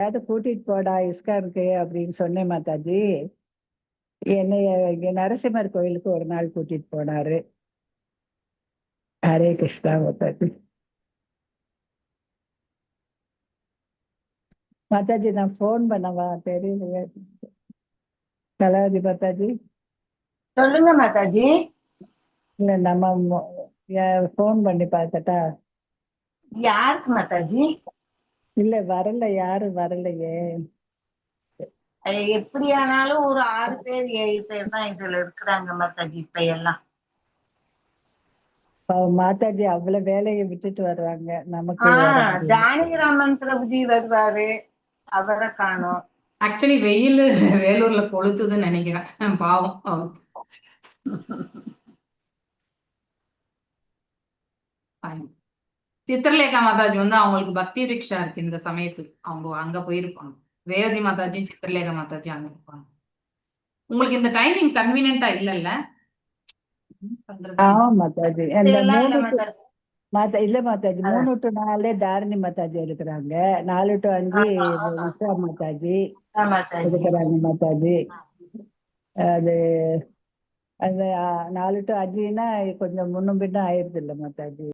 ஏதாவது கூட்டிட்டு போடா இஸ்கானுக்கு அப்படின்னு சொன்னேன் மாதாஜி. என்னைய இங்க நரசிம்மர் கோயிலுக்கு ஒரு நாள் கூட்டிட்டு போனாரு. ஹரே கிருஷ்ணா மாதாஜி. மாதாஜி நான் போன் பண்ணவா தெரியலையே. கலாவதி மாதாஜி. சொல்லுங்க மாதாஜி. இல்ல நம்ம போன் பண்ணி பார்க்கட்டா? யாருக்கு மாதாஜி? இல்ல வரல, யாரும் வரலையே. எப்படியானாலும் ஒரு 6 பேர் 7 பேர் தான் இதுல இருக்கிறாங்க மாதாஜி இப்ப எல்லாம். மாதாஜி அவ்வளவு வேலையை விட்டுட்டு வர்றாங்க, நமக்கு வர முடியல. ஜானகிராமன் பிரபுஜி வருவாரு, அவரை காணோம். ஆக்சுவலி வெயில் வேலூர்ல கொளுத்துதுன்னு நினைக்கிறேன், பாவம் அவர். சித்திரலேகா மாதாஜி அவங்களுக்கு பக்தி ரிக்ஷா இருக்கு இந்த சமயத்துக்கு, அவங்க அங்க போயிருப்பாங்க. ரேவதி மாதாஜி சித்திரலேகா மாதாஜி அங்க இருப்பாங்க. உங்களுக்கு இந்த டைமிங் கன்வீனியன்டா இல்லல்ல பண்றது? ஆமா மாதாஜி. அந்த எல்லாம் இல்ல 3 மாதாஜி. இல்ல மாதாஜி, 3 to 4 தாரிணி மாதாஜி எடுக்கிறாங்க, 4 to 5 உஷா மாதாஜி மாதாஜி எடுக்கிறாங்க மாதாஜி. அது அந்த 4 to 5னா கொஞ்சம் முன்னும் பின்னும் ஆயிருது இல்ல மாதாஜி.